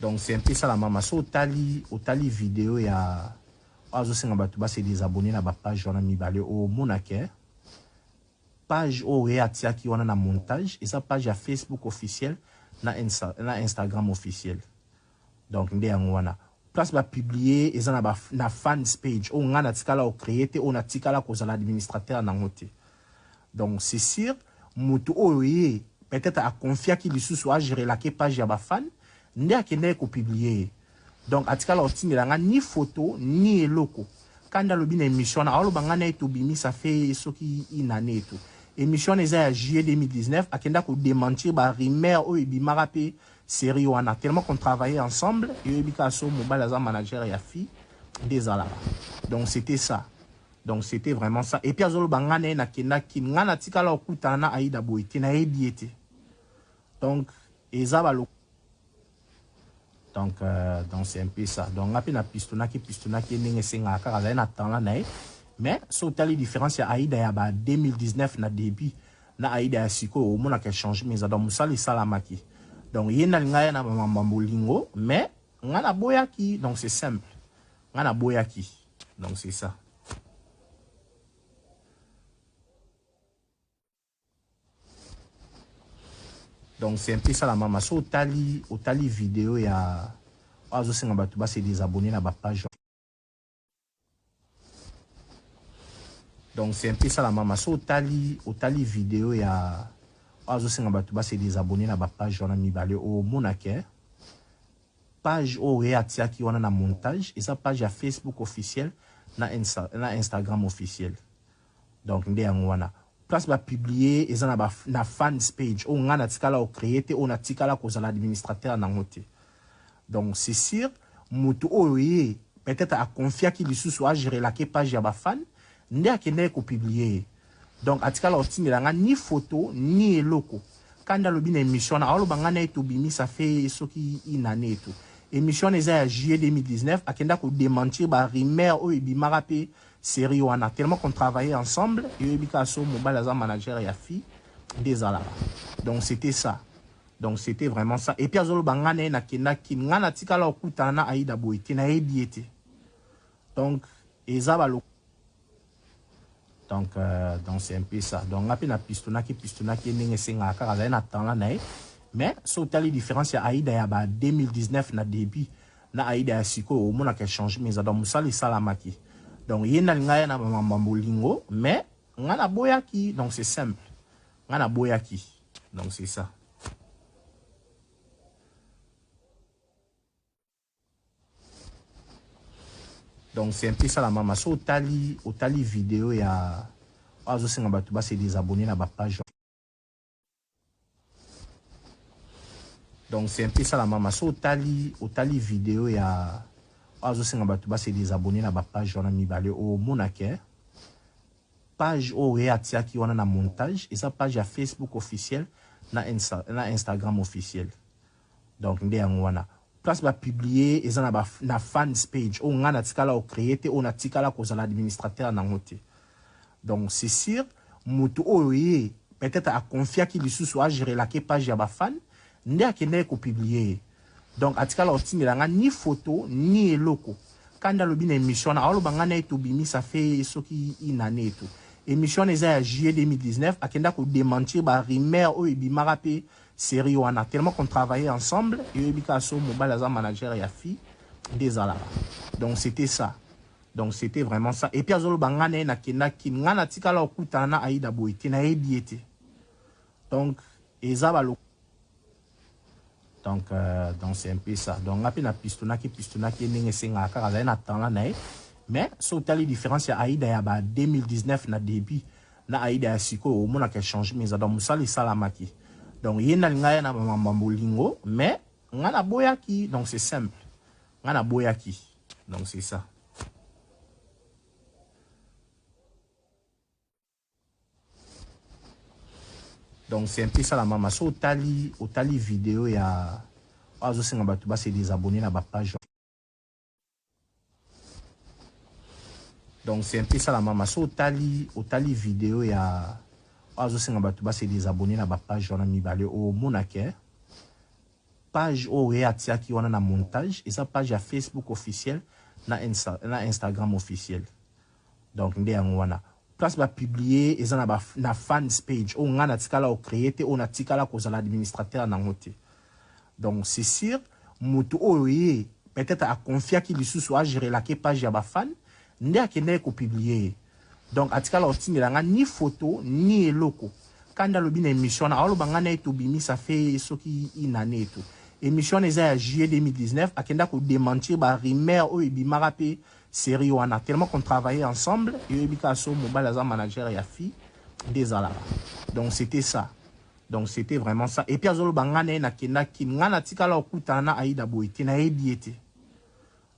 Donc c'est un peu ça la maman. So otali vidéo ya azo senga batu ba se désabonner na ba page wana mibale au monake. Page au réatia qui wana na montage et sa page à Facebook officiel na Instagram officiel. Donc nde yango wana. Place ba publier et ça na fans page o ngana tikala o créer te o na tikala ko za l'administrateur na ngote. Donc c'est sûr mutu oye peut-être à confier qu'il soit gérer la page ya ba fan. Nde akende ko publier donc atikala otindelanga ni photo ni eloko kanda lobi na émission na alo bangana eto bimi ça fait soki inane eto émission eza ya juillet 2019 akenda ko démentir ba rumeur o ebimaka pe série wana tellement qu'on travaillait ensemble et ebika so mobile as manager ya fi des ala donc c'était ça donc c'était vraiment ça et puis azolo bangana na kenda kingana tikala okutana aida boite na ebiete donc eza lo donc c'est un peu ça. Donc après na pistona qui n'est senga car ça na temps là mais sauter les différences ya Aïda ya ba 2019 na début na Aïda ya siko au moins a changé mais dans musali salamaki. Donc yena ngaya na mambolingo mais ngana boyaki donc c'est simple. Ngana boyaki. Donc c'est ça. Donc c'est un peu ça la maman. So otali vidéo ya azo senga batu ba se désabonner na ba page. Donc c'est un peu ça la maman. So otali vidéo ya azo senga batu ba se désabonner na ba page wana mibale au monake. Page au réatia qui wana na montage et sa page à Facebook officiel na Instagram officiel. Donc nde yango wana. Place ba publier et ça na fans page on ngana tikala o créer te on a tikala ko za l'administrateur na ngote. Donc c'est sûr mutu oye peut-être à confier qu'il soit gérer la page ya ba fan nde akende ko publier. Donc atikala otindelanga ni photo ni eloko kanda lobi na émission na alo bangana eto bimi ça fait soki inane eto émission eza ya juillet 2019 akenda ko démentir ba rumeur o ebimaka pe série wana tellement qu'on travaillait ensemble et ebika so mobile as manager ya fi des ala. Donc c'était ça. Donc c'était vraiment ça et puis azolo bangana na kenda kingana tikala okutana aida boite na ebiete. Donc ezaba lo donc c'est un peu ça. Donc après na pistona qui n'est senga car ça na temps là mais sauter les différences ya Aïda ya ba 2019 na début na Aïda ya siko au moins a changé mais dans musali salamaki. Donc yena ngaya na mambolingo mais ngana boyaki donc c'est simple. Ngana boyaki. Donc c'est ça. Donc c'est un peu ça la maman. So otali vidéo ya azo senga batu ba se désabonner na ba page. Donc c'est un peu ça la maman. So otali vidéo ya azo senga batu ba se désabonner na ba page wana mibale au monake. Page au réatia qui wana na montage et sa page à Facebook officiel na Instagram officiel. Donc nde yango wana. Place ba publier et ça na fans page o ngana tikala o créer te on a tikala ko za l'administrateur na ngote. Donc c'est sûr mutu oye peut-être à confier qu'il soit gérer la page ya ba fan nde akende ko publier. Donc atikala otindelanga ni photo ni eloko kanda lobi na émission na alo bangana eto bimi ça fait soki inane eto émission eza ya juillet 2019 akenda ko démentir ba rumeur o ebimaka pe série wana tellement qu'on travaillait ensemble et ebika so mobile as manager ya fi des ala. Donc c'était ça. Donc c'était vraiment ça et puis azolo bangana na kenda kingana tikala okutana aida boite na ebiete. Donc ezaba lo donc c'est un peu ça. Donc après na pistona qui n'est senga car ça na temps là mais sauter les différences ya Aïda ya ba 2019 na début na Aïda ya siko au moins a changé mais dans musali salamaki. Donc yena ngaya na mambolingo mais ngana boyaki donc c'est simple. Ngana boyaki. Donc c'est ça. Donc c'est un peu ça la maman. So otali vidéo ya azo senga batu ba se désabonner na ba page. Donc c'est un peu ça la maman. So otali vidéo ya azo senga batu ba se désabonner na ba page wana mibale au monake. page oyo atiaki wana na montage eza page ya Facebook officiel na Instagram officiel. Donc nde yango wana place ba publier eza na fans page oyo nga natikala o créer te oyo natikala kozala administrateur nango te. Donc c'est sûr mutu oyo ye peut-être a confiaki lisusu a gérer la page ya ba fan nde akende ko publier. Donc atikala otindela nga ni photo ni eloko. Quand alobi na émission na aloba nga na etobimi ça fait soki une année tout. Émission eza ya juillet 2019 akenda ko démentir ba rumeur oyo ebimaka pe série wana tellement qu'on travaillait ensemble et ebika so mobile as manager ya fi des alaba. Donc c'était ça. Donc c'était vraiment ça. Et puis azolo bangane na kenda kin nga na tikala okutana Aïda Boité na ebiete.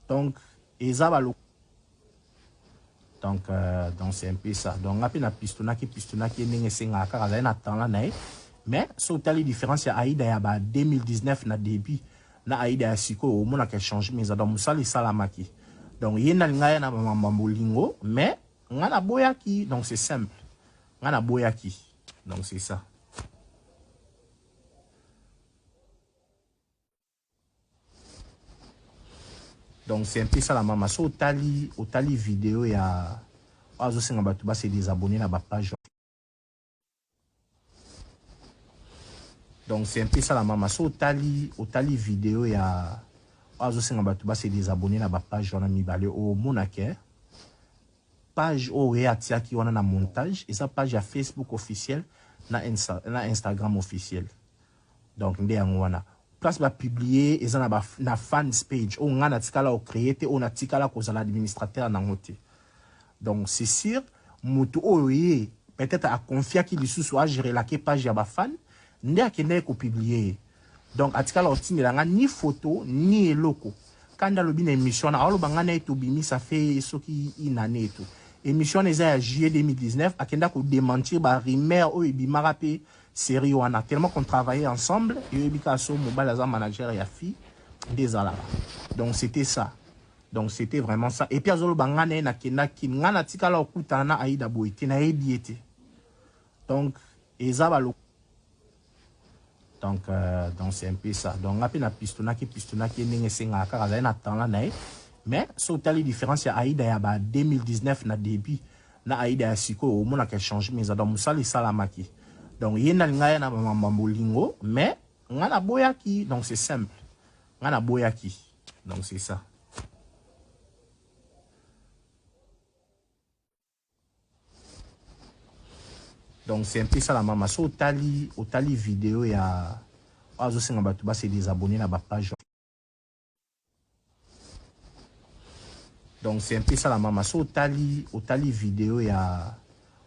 Donc ezaba lo donc c'est un peu ça. Donc après na pistona qui ndenge senga kaka na temps là nae. Mais so tali différence ya Aïda ya ba 2019 na début na Aïda ya siko au mona ka change mais donc musali salamaki. Donc yena ngaya na mambolingo mais ngana boyaki donc c'est simple. Ngana boyaki. Donc c'est ça. Donc c'est un peu ça la maman. So tali vidéo ya azo senga batu ba se désabonner na ba page. Donc c'est un peu ça la maman. So tali vidéo ya azo senga batu ba se désabonner na ba page wana mibale o monake. Page oyo atiaki wana na montage eza page ya Facebook officiel na Instagram officiel. Donc nde yango wana place ba publier eza na fans page oyo nga natikala o créer te oyo natikala kozala administrateur nango te. Donc c'est sûr mutu oyo ye peut-être a confiaki lisusu a gérer la page ya ba fan nde akende ko publier. Donc atikala otindela nga ni photo ni eloko. Quand alobi na émission na aloba nga na etobimi ça fait soki une année tout. Émission eza ya juillet 2019 akenda ko démentir ba rumeur oyo ebimaka pe série wana tellement qu'on travaillait ensemble et ebika so mobile as manager ya fi des alaba. Donc c'était ça. Donc c'était vraiment ça. Et puis azolo bangane na kenda kin nga na tikala okutana Aïda Boité na ebiete. Donc ezaba lo donc c'est un peu ça. Donc après na pistona qui ndenge senga kaka na temps là nae. Mais so tali différence ya Aïda ya ba 2019 na début na Aïda ya siko au mona ka change mais donc musali salamaki. Donc yena ngaya na mambolingo mais ngana boyaki donc c'est simple. Ngana boyaki. Donc c'est ça. Donc c'est un peu ça la maman. So tali vidéo ya azo senga batu ba se désabonner na ba page. Donc c'est un peu ça la maman. So tali vidéo ya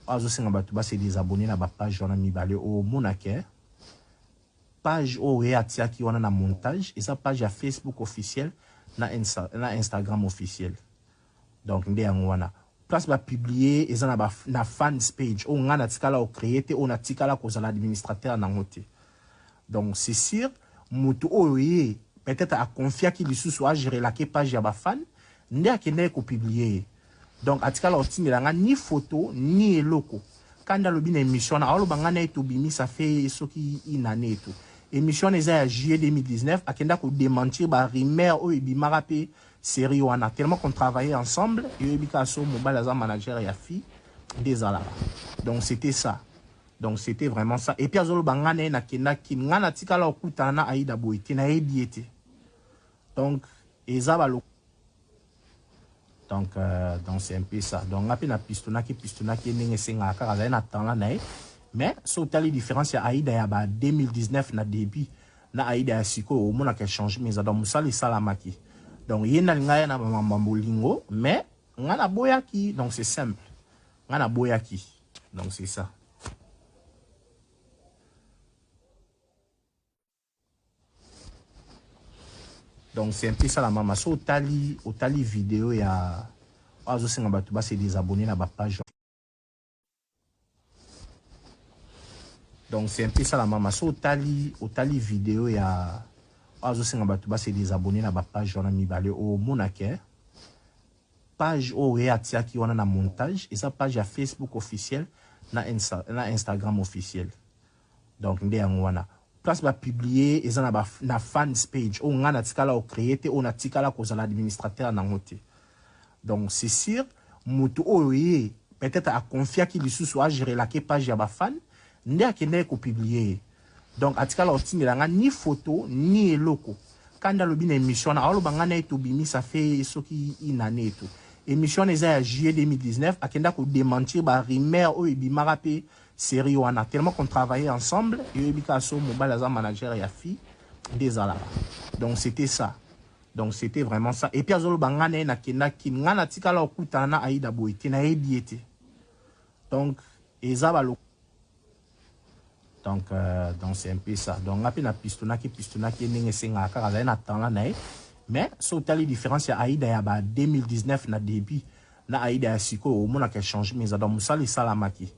azo senga batu ba se désabonner na ba page wana mibale o monake. Page oyo atiaki wana na montage eza page ya Facebook officiel na Instagram officiel. Donc nde yango wana place ba publier eza na fans page oyo nga natikala o créer te oyo natikala kozala administrateur nango te. Donc c'est sûr mutu oyo ye peut-être a confiaki lisusu a gérer la page ya ba fan nde akende ko publier. Donc atikala otindela nga ni photo ni eloko. Quand alobi na émission na aloba nga na etobimi ça fait soki une année tout. Émission eza ya juillet 2019 akenda ko démentir ba rumeur oyo ebimaka pe série wana tellement qu'on travaillait ensemble et ebika so mobile as manager ya fi des alaba. Donc c'était ça. Donc c'était vraiment ça. Et puis azolo bangane na kenda kin nga na tikala okutana Aïda Boité na ebiete. Donc ezaba lo donc c'est un peu ça. Donc après na pistona qui ndenge senga kaka na temps là nae. Mais so tali différence ya Aïda ya ba 2019 na début na Aïda ya siko au mona ka change mais donc musali salamaki. Donc yena ngaya na mambolingo mais ngana boyaki donc c'est simple. Ngana boyaki. Donc c'est ça. Donc c'est un peu ça la maman. So tali vidéo ya azo senga batu ba se désabonner na ba page. Donc c'est un peu ça la maman. So tali vidéo ya azo senga batu ba se désabonner na ba page wana mibale o monake. Page oyo atiaki wana na montage eza page ya Facebook officiel na Instagram officiel. Donc nde yango wana place ba publier eza na fans page o nga na tikala o créer te o na tikala ko za l'administrateur na ngote. Donc c'est sûr mutu oye peut-être a confier ki lisusu a gérer la page ya ba fan nde akende ko publier. Donc atikala o tinela nga ni photo ni eloko. Kanda lobi na émission na alo banga na etobimi ça fait soki une année tout. Émission les a juillet 2019 akenda ko démentir ba rumeur o ebimara pe série wana tellement qu'on travaillait ensemble et ebikaso mobile as manager ya fi des alaba. Donc c'était ça. Donc c'était vraiment ça. Et puis azolo banga na kenda kinga na tikala okutana na Aïda Boité na ebiete. Donc ezaba lo. Donc c'est un peu ça. Donc après na pistona ki ndenge senga ka za na temps là na. Mais so tali différence ya Aïda ya ba 2019 na début na Aïda ya siko au mona ka change mais za musali salamaki.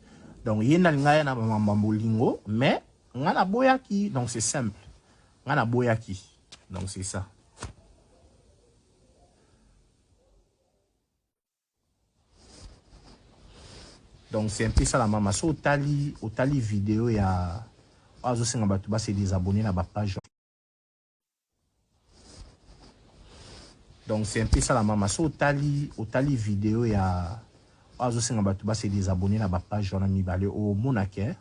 Donc yena ngaya na mambolingo mais ngana boyaki donc c'est simple. Ngana boyaki. Donc c'est ça. Donc c'est un peu ça la maman. So tali vidéo ya azo senga batu ba se désabonner na ba page. Donc c'est un peu ça la maman. So tali vidéo ya azo senga batu ba se désabonner na ba page wana mibale o monake.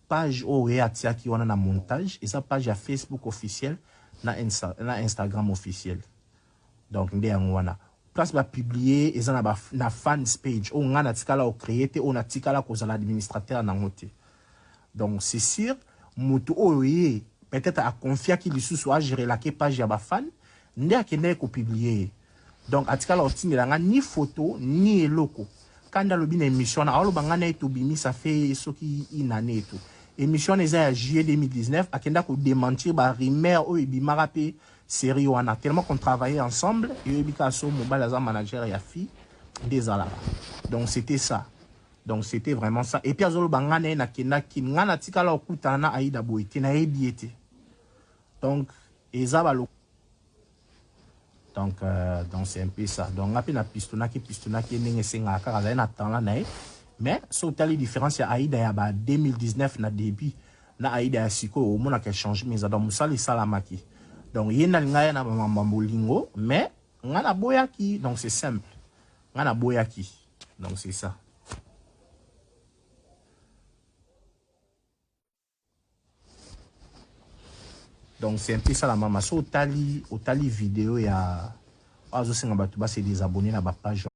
Page o reatia ki wana na montage et sa page ya Facebook officiel na Instagram officiel. Donc nde wana. Place ba publier eza na fans page o nga na tikala o créer te o na tikala ko za l'administrateur na ngote. Donc c'est sûr mutu oye peut-être a confier ki lisusu a gérer la page ya ba fan nde akende ko publier. Donc atikala o tinela nga ni photo ni eloko. Kanda lobi na émission na alo banga na etobimi ça fait soki une année tout. Émission les a juillet 2019 akenda ko démentir ba rumeur o ebimara pe série wana tellement qu'on travaillait ensemble et ebikaso mobile as manager ya fi des alaba. Donc c'était ça. Donc c'était vraiment ça. Et puis azolo banga na kenda kinga na tikala okutana na Aïda Boité na ebiete. Donc ezaba lo. Donc c'est un peu ça. Donc après na pistona ki ndenge senga ka za na temps là na. Mais so tali différence ya Aïda ya ba 2019 na début na Aïda ya siko au mona ka change mais za do musali salamaki. Donc yena ngaya na mambolingo mais ngana boyaki donc c'est simple. Ngana boyaki. Donc c'est ça. Donc c'est un peu ça la maman. So tali vidéo ya azo senga batu ba se désabonner na ba page